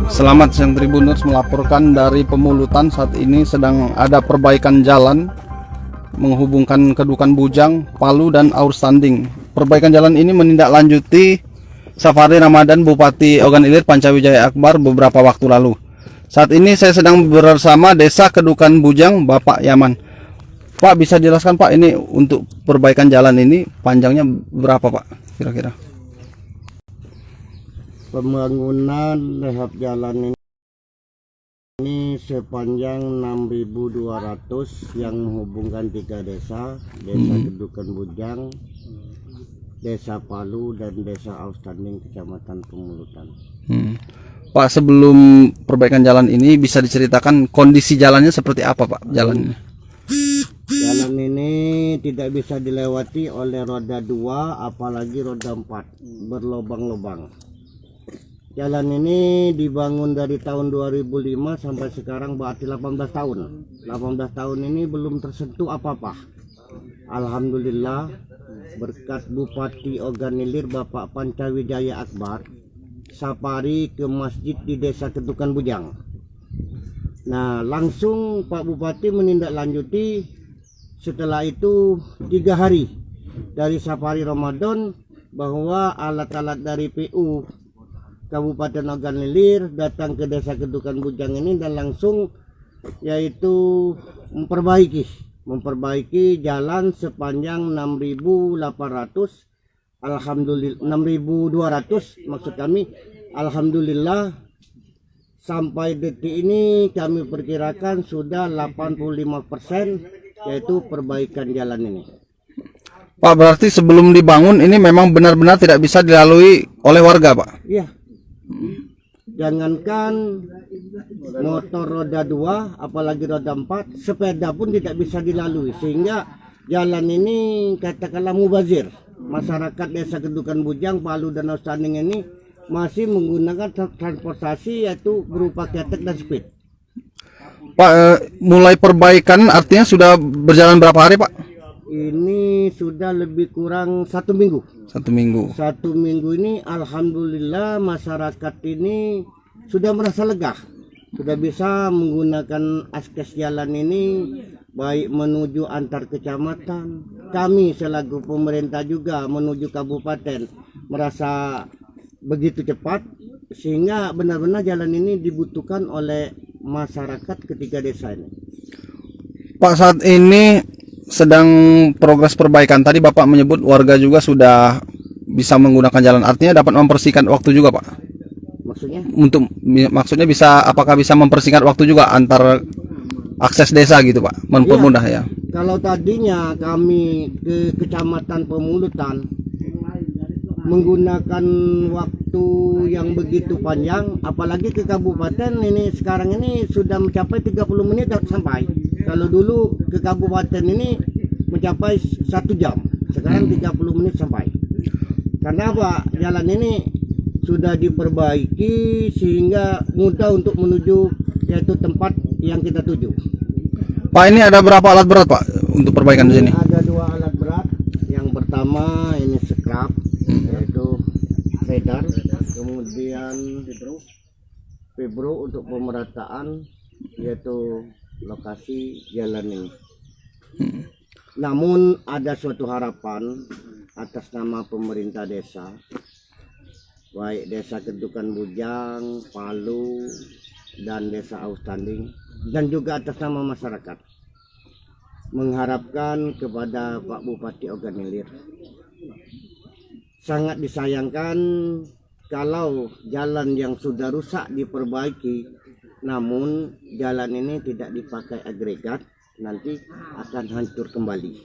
Selamat siang Tribuners, melaporkan dari Pemulutan. Saat ini sedang ada perbaikan jalan menghubungkan Kedukan Bujang, Palu dan Outstanding. Perbaikan jalan ini menindaklanjuti safari Ramadan Bupati Ogan Ilir Pancawijaya Akbar beberapa waktu lalu. Saat ini saya sedang bersama Desa Kedukan Bujang, Bapak Yaman. Pak, bisa jelaskan Pak, ini untuk perbaikan jalan ini panjangnya berapa Pak kira-kira? Pembangunan rehab jalan ini sepanjang 6.200 yang menghubungkan 3 desa, Desa Kedukan Bujang, Desa Palu dan Desa Outstanding, Kecamatan Pemulutan. Pak, sebelum perbaikan jalan ini bisa diceritakan kondisi jalannya seperti apa Pak jalannya? Jalan ini tidak bisa dilewati oleh roda 2 apalagi roda 4, berlobang-lobang. Jalan ini dibangun dari tahun 2005 sampai sekarang berarti 18 tahun. 18 tahun ini belum tersentuh apa-apa. Alhamdulillah berkat Bupati Ogan Ilir Bapak Pancawijaya Akbar safari ke masjid di Desa Kedukan Bujang. Nah, langsung Pak Bupati menindaklanjuti setelah itu 3 hari dari safari Ramadan bahwa alat-alat dari PU Kabupaten Ogan Ilir datang ke Desa Kedukan Bujang ini dan langsung yaitu memperbaiki jalan sepanjang 6.800, alhamdulillah 6.200 maksud kami. Alhamdulillah sampai detik ini kami perkirakan sudah 85% yaitu perbaikan jalan ini. Pak, berarti sebelum dibangun ini memang benar-benar tidak bisa dilalui oleh warga Pak? Iya. Jangankan motor roda 2 apalagi roda 4, sepeda pun tidak bisa dilalui, sehingga jalan ini katakanlah mubazir. Masyarakat Desa Kedukan Bujang, Palu dan Outstanding ini masih menggunakan transportasi yaitu berupa ketek dan speed. Pak, mulai perbaikan artinya sudah berjalan berapa hari Pak? Ini sudah lebih kurang 1 minggu. 1 minggu. 1 minggu ini alhamdulillah masyarakat ini sudah merasa lega, sudah bisa menggunakan akses jalan ini baik menuju antar kecamatan. Kami selaku pemerintah juga menuju kabupaten merasa begitu cepat, sehingga benar-benar jalan ini dibutuhkan oleh masyarakat ketiga desa ini. Pak, saat ini sedang progres perbaikan. Tadi Bapak menyebut warga juga sudah bisa menggunakan jalan. Artinya dapat mempersingkat waktu juga Pak? Maksudnya bisa, apakah bisa mempersingkat waktu juga antar akses desa gitu Pak? Mempermudah ya. Kalau tadinya kami ke Kecamatan Pemulutan menggunakan waktu yang begitu panjang, apalagi ke kabupaten ini sekarang ini sudah mencapai 30 menit sampai. Kalau dulu ke kabupaten ini mencapai 1 jam, sekarang 30 menit sampai. Karena apa? Jalan ini sudah diperbaiki sehingga mudah untuk menuju yaitu tempat yang kita tuju. Pak, ini ada berapa alat berat Pak untuk perbaikan di sini? Ada 2 alat berat. Yang pertama ini scrap, yaitu shredder, kemudian fibro untuk pemerataan yaitu lokasi jalan ini. Namun ada suatu harapan atas nama pemerintah desa, baik Desa Kedukan Bujang, Palu dan Desa Outstanding, dan juga atas nama masyarakat, mengharapkan kepada Pak Bupati Ogan Ilir. Sangat disayangkan kalau jalan yang sudah rusak diperbaiki, namun jalan ini tidak dipakai agregat, nanti akan hancur kembali.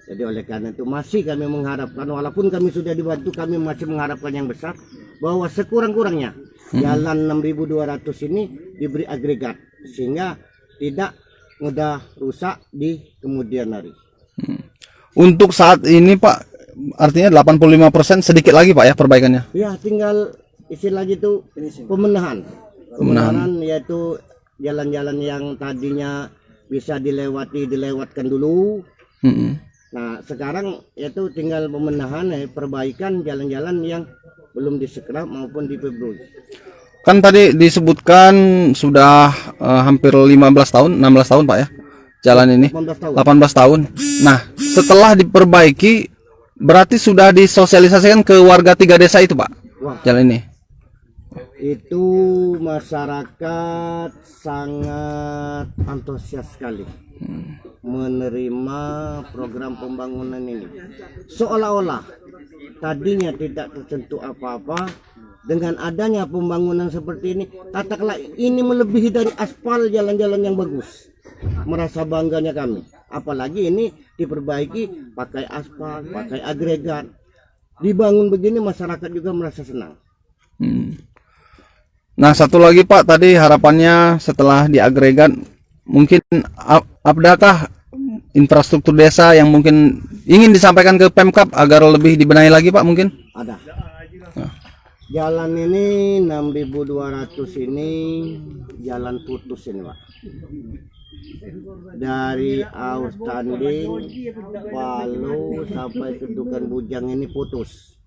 Jadi oleh karena itu masih kami mengharapkan, walaupun kami sudah dibantu, kami masih mengharapkan yang besar bahwa sekurang-kurangnya jalan 6.200 ini diberi agregat sehingga tidak mudah rusak di kemudian hari. Untuk saat ini Pak, artinya 85% sedikit lagi Pak ya perbaikannya? Ya, tinggal istilahnya itu pemenahan, yaitu jalan-jalan yang tadinya bisa dilewatkan dulu. Mm-mm. Nah sekarang itu tinggal pemenahan, perbaikan jalan-jalan yang belum disekrap maupun diperbaiki. Kan tadi disebutkan sudah hampir 15 tahun, 16 tahun Pak ya, jalan ini 18 tahun. 18 tahun. Nah, setelah diperbaiki berarti sudah disosialisasikan ke warga 3 desa itu Pak, Wah, jalan ini. itu masyarakat sangat antusias sekali menerima program pembangunan ini. Seolah-olah tadinya tidak tersentuh apa-apa, dengan adanya pembangunan seperti ini, katakanlah ini melebihi dari aspal jalan-jalan yang bagus. Merasa bangganya kami. Apalagi ini diperbaiki pakai aspal, pakai agregat. Dibangun begini masyarakat juga merasa senang. Nah, satu lagi Pak, tadi harapannya setelah diagregat mungkin adakah infrastruktur desa yang mungkin ingin disampaikan ke Pemkab agar lebih dibenahi lagi Pak mungkin? Ada. Jalan ini 6.200 ini jalan putus ini Pak. Dari Outstanding, Palu sampai Kedukan Bujang ini putus.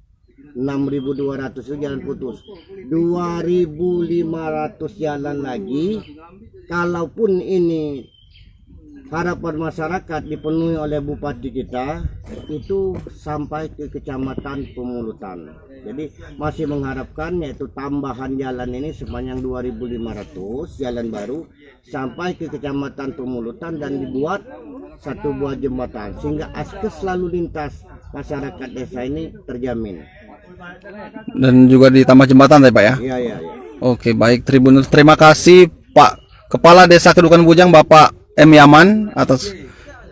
6.200 itu jalan putus. 2.500 jalan lagi. Kalaupun ini harapan masyarakat dipenuhi oleh bupati kita, itu sampai ke kecamatan Pemulutan. Jadi masih mengharapkan yaitu tambahan jalan ini sepanjang 2.500 jalan baru sampai ke kecamatan Pemulutan dan dibuat satu buah jembatan sehingga akses lalu lintas masyarakat desa ini terjamin. Dan juga ditambah jembatan tadi Pak ya? Iya, iya, iya. Oke, baik Tribuners, terima kasih Pak Kepala Desa Kedukan Bujang Bapak M. Yaman atas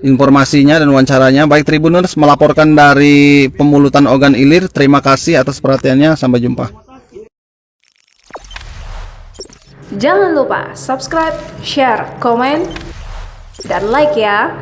informasinya dan wawancaranya. Baik Tribuners, melaporkan dari Pemulutan Ogan Ilir. Terima kasih atas perhatiannya. Sampai jumpa. Jangan lupa subscribe, share, komen, dan like ya.